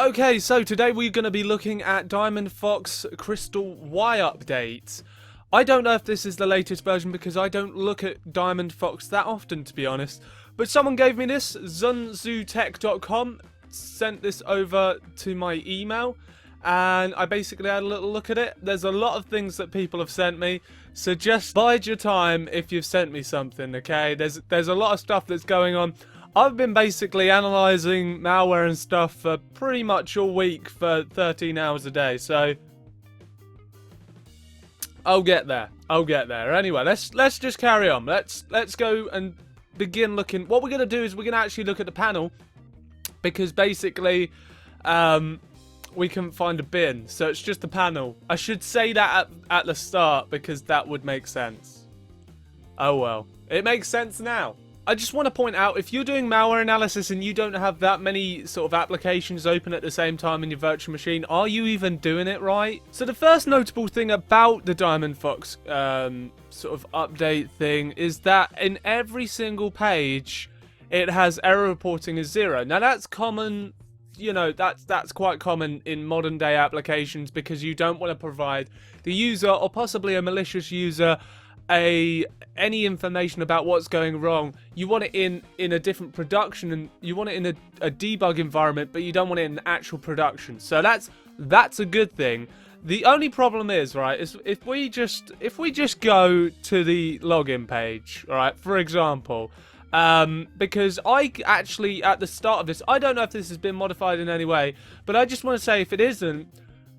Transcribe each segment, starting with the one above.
Okay, so today we're going to be looking at Diamond Fox Crystal Y update. I don't know if this is the latest version because I don't look at Diamond Fox that often, to be honest. But someone gave me this, zunzutech.com, sent this over to my email, and I basically had a little look at it. There's a lot of things that people have sent me, so just bide your time if you've sent me something, okay? There's a lot of stuff that's going on. I've been basically analysing malware and stuff for pretty much all week for 13 hours a day, so I'll get there. Anyway, let's just carry on. Let's go and begin looking. What we're going to do is we're going to actually look at the panel, because basically we can find a bin, so it's just the panel. I should say that at the start because that would make sense. Oh well, it makes sense now. I just want to point out, if you're doing malware analysis and you don't have that many sort of applications open at the same time in your virtual machine, are you even doing it right? So the first notable thing about the Diamond Fox sort of update thing is that in every single page, it has error reporting as 0. Now that's common, you know, that's quite common in modern day applications because you don't want to provide the user or possibly a malicious user any information about what's going wrong. You want it in a different production, and you want it in a debug environment, but you don't want it in actual production. So that's a good thing. The only problem is, right, is if we just go to the login page, right, for example, because I actually, at the start of this, I don't know if this has been modified in any way, but I just want to say, if it isn't,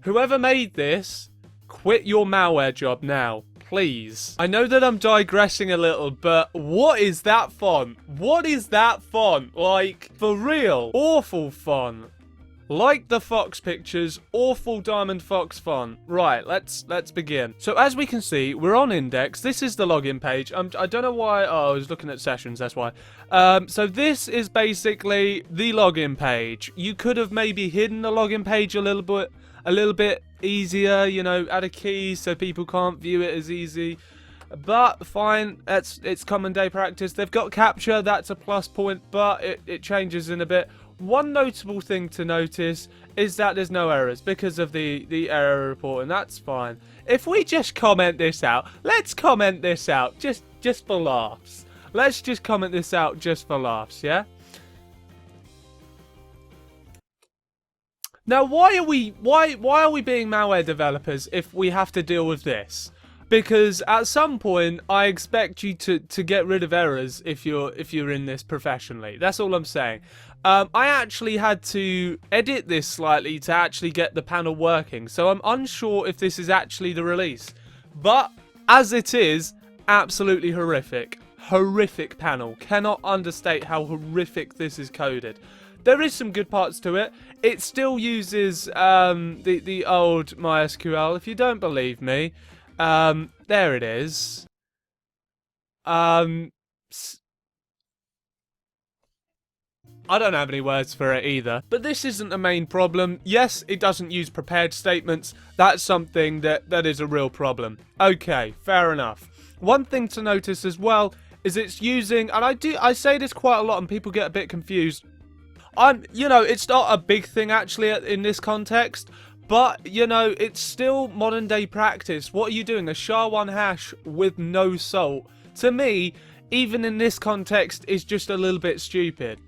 whoever made this, quit your malware job now. Please. I know that I'm digressing a little, but what is that font? What is that font? Like, for real. Awful font. Like the Fox pictures, awful Diamond Fox font. Right, let's begin. So as we can see, we're on index. This is the login page. I don't know why. Oh, I was looking at sessions, that's why. So this is basically the login page. You could have maybe hidden the login page a little bit easier, you know, add a key so people can't view it as easy, but fine, it's common day practice. They've got capture, that's a plus point, but it changes in a bit. One notable thing to notice is that there's no errors because of the error report, and that's fine. If we just comment this out, let's comment this out just for laughs. Let's just comment this out just for laughs, yeah? Now, why are we being malware developers if we have to deal with this? Because at some point, I expect you to get rid of errors if you're in this professionally. That's all I'm saying. I actually had to edit this slightly to actually get the panel working, so I'm unsure if this is actually the release. But as it is, absolutely horrific. Horrific panel. Cannot understate how horrific this is coded. There is some good parts to it. It still uses the old MySQL. If you don't believe me, there it is. I don't have any words for it either. But this isn't the main problem. Yes, it doesn't use prepared statements. That's something that is a real problem. Okay, fair enough. One thing to notice as well is it's using, and I say this quite a lot and people get a bit confused. You know, it's not a big thing actually in this context, but, you know, it's still modern day practice. What are you doing? A SHA-1 hash with no salt. To me, even in this context, is just a little bit stupid.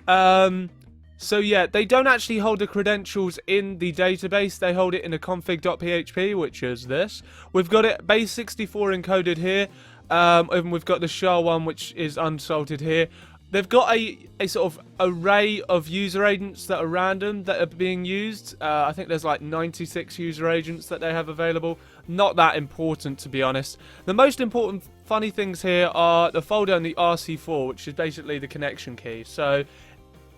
So yeah, they don't actually hold the credentials in the database. They hold it in a config.php, which is this. We've got it base64 encoded here, and we've got the SHA-1, which is unsalted here. They've got a sort of array of user agents that are random that are being used. I think there's like 96 user agents that they have available. Not that important, to be honest. The most important funny things here are the folder and the RC4, which is basically the connection key. So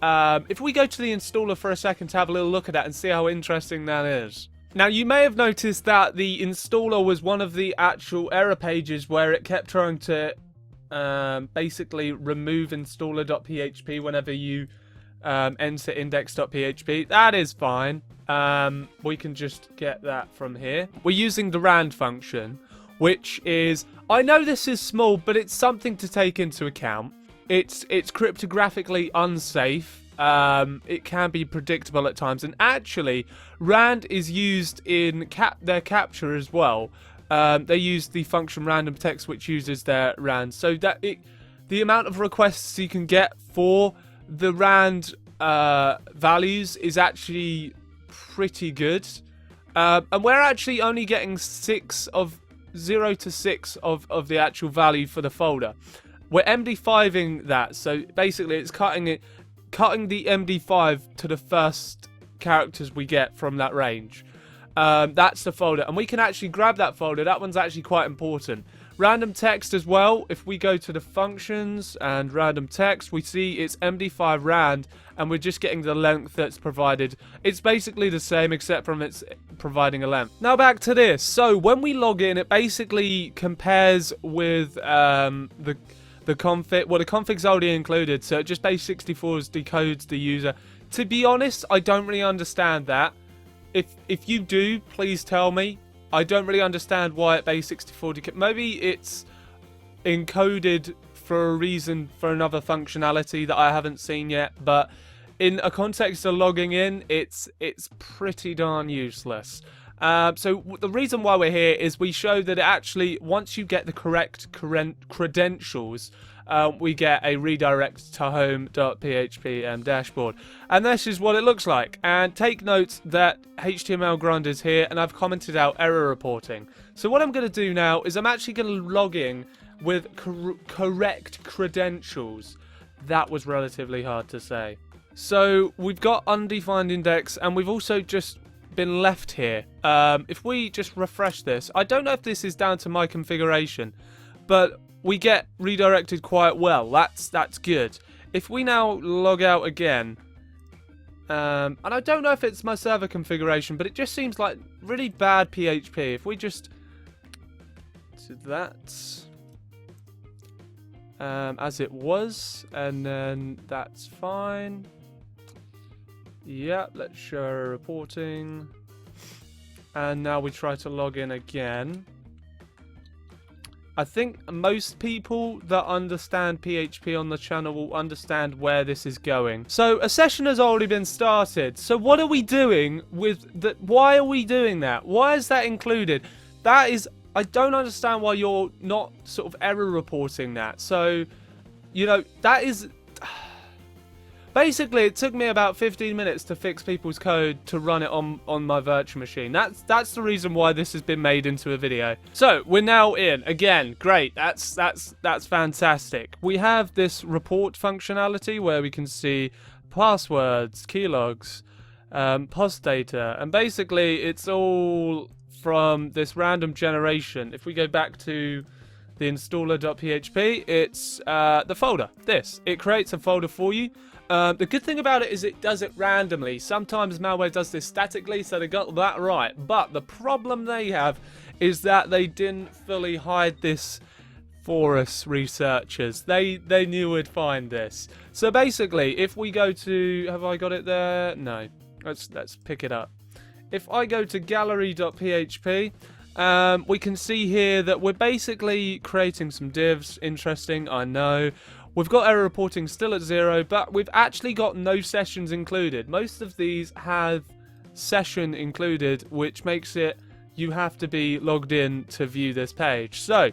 if we go to the installer for a second to have a little look at that and see how interesting that is. Now, you may have noticed that the installer was one of the actual error pages where it kept trying to basically remove installer.php whenever you enter index.php. That is fine. We can just get that from here. We're using the rand function, which is, I know this is small, but it's something to take into account. It's cryptographically unsafe. it can be predictable at times. And actually, rand is used in their capture as well. They use the function random text, which uses their rand. So that the amount of requests you can get for the rand values is actually pretty good. And we're actually only getting 0 to 6 of the actual value for the folder. We're MD5ing that, so basically it's cutting the MD5 to the first characters we get from that range. That's the folder, and we can actually grab that folder. That one's actually quite important. Random text as well. If we go to the functions and random text, we see it's MD5 rand, and we're just getting the length that's provided. It's basically the same, except from it's providing a length. Now back to this. So when we log in, it basically compares with the config. Well, the config's already included, so it just base64 decodes the user. To be honest, I don't really understand that. If you do, please tell me. I don't really understand why it base64 decodes. Maybe it's encoded for a reason, for another functionality that I haven't seen yet. But in a context of logging in, it's pretty darn useless. So the reason why we're here is we show that it actually, once you get the correct credentials, we get a redirect to home.php dashboard. And this is what it looks like. And take note that HTML Grunt is here, and I've commented out error reporting. So what I'm going to do now is I'm actually going to log in with correct credentials. That was relatively hard to say. So we've got undefined index, and we've also just been left here. If we just refresh this, I don't know if this is down to my configuration, but we get redirected quite well. That's good. If we now log out again, and I don't know if it's my server configuration, but it just seems like really bad PHP. If we just do that as it was, and then that's fine. Yeah, let's show error reporting. And now we try to log in again. I think most people that understand PHP on the channel will understand where this is going. So a session has already been started. So what are we doing with that? Why are we doing that? Why is that included? That is, I don't understand why you're not sort of error reporting that. So, you know, that is... Basically, it took me about 15 minutes to fix people's code to run it on my virtual machine. That's the reason why this has been made into a video. So, we're now in. Again, great. That's fantastic. We have this report functionality where we can see passwords, keylogs, POS data, and basically it's all from this random generation. If we go back to the installer.php, it's the folder. It creates a folder for you. The good thing about it is it does it randomly. Sometimes malware does this statically, so they got that right. But the problem they have is that they didn't fully hide this for us researchers. They knew we'd find this. So basically, if we go to... Have I got it there? No. Let's pick it up. If I go to gallery.php, we can see here that we're basically creating some divs. Interesting, I know. We've got error reporting still at 0, but we've actually got no sessions included. Most of these have session included, which makes it you have to be logged in to view this page. So,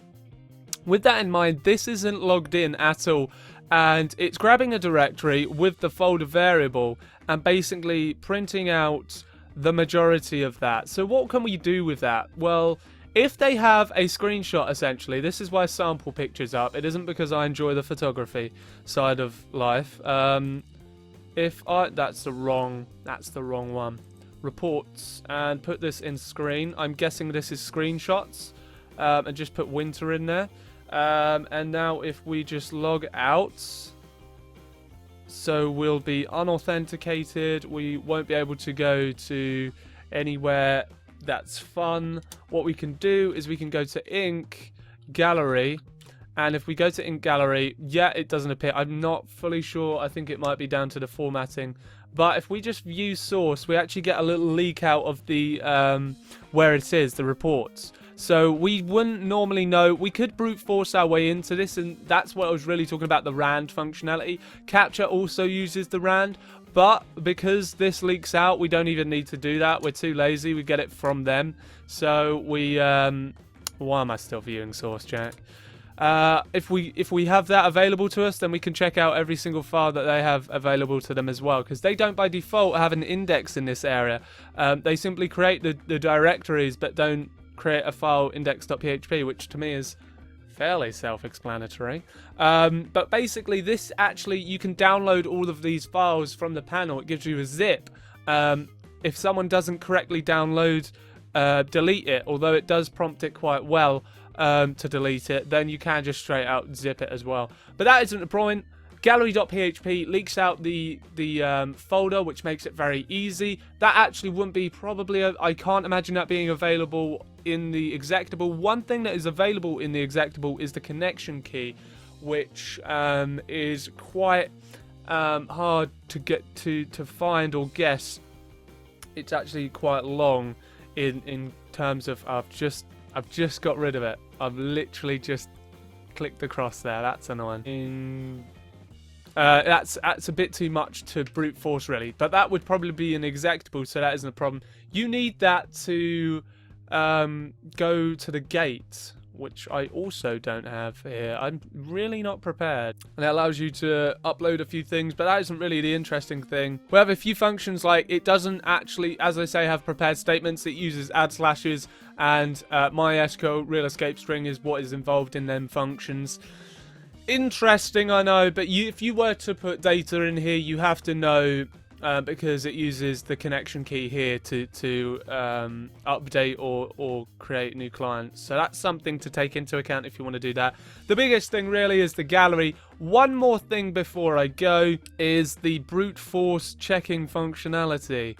with that in mind, this isn't logged in at all, and it's grabbing a directory with the folder variable and basically printing out the majority of that. So what can we do with that? Well, if they have a screenshot, essentially, this is why I sample pictures up. It isn't because I enjoy the photography side of life. That's the wrong one. Reports, and put this in screen. I'm guessing this is screenshots, and just put winter in there. And now if we just log out, so we'll be unauthenticated. We won't be able to go to anywhere that's fun. What we can do is we can go to Ink Gallery, and if we go to Ink Gallery, yeah, it doesn't appear. I'm not fully sure. I think it might be down to the formatting. But if we just view source, we actually get a little leak out of the where it is, the reports. So we wouldn't normally know. We could brute force our way into this, and that's what I was really talking about, the RAND functionality. Capture also uses the RAND, but because this leaks out, we don't even need to do that. We're too lazy. We get it from them. So we... why am I still viewing source, Jack? If we have that available to us, then we can check out every single file that they have available to them as well, because they don't by default have an index in this area. They simply create the directories, but don't create a file index.php, which to me is fairly self-explanatory. But basically, this actually, you can download all of these files from the panel. It gives you a zip. If someone doesn't correctly download, delete it, although it does prompt it quite well to delete it, then you can just straight out zip it as well. But that isn't the point. Gallery.php leaks out the folder, which makes it very easy. That actually wouldn't be probably, I can't imagine that being available in the executable. One thing that is available in the executable is the connection key, which is quite hard to get to find or guess. It's actually quite long in terms of I've just got rid of it. I've literally just clicked across there. That's annoying. That's a bit too much to brute force, really. But that would probably be an executable, so that isn't a problem. You need that to go to the gate, which I also don't have here. I'm really not prepared. And it allows you to upload a few things, but that isn't really the interesting thing. We have a few functions, like it doesn't actually, as I say, have prepared statements. It uses add slashes, and MySQL real escape string is what is involved in them functions. Interesting, I know, but if you were to put data in here, you have to know, because it uses the connection key here to update or create new clients. So that's something to take into account if you want to do that. The biggest thing really is the gallery. One more thing before I go is the brute force checking functionality.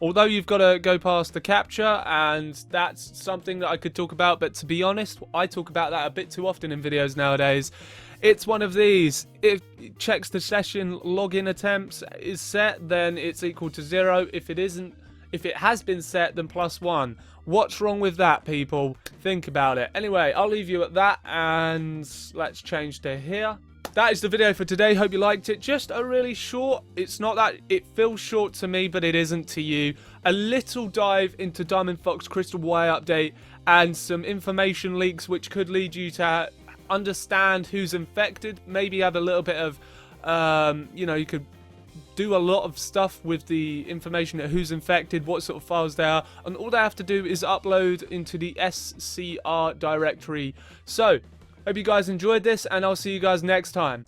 Although you've got to go past the capture, and that's something that I could talk about, but to be honest, I talk about that a bit too often in videos nowadays. It's one of these. If it checks the session login attempts is set, then it's equal to 0. If it isn't, if it has been set, then +1. What's wrong with that, people? Think about it. Anyway, I'll leave you at that, and let's change to here. That is the video for today. Hope you liked it. Just a really short, it's not that, it feels short to me, but it isn't to you. A little dive into Diamond Fox Crystal Wire update and some information leaks which could lead you to understand who's infected. Maybe have a little bit of, you know, you could do a lot of stuff with the information of who's infected, what sort of files they are, and all they have to do is upload into the SCR directory. So, hope you guys enjoyed this, and I'll see you guys next time.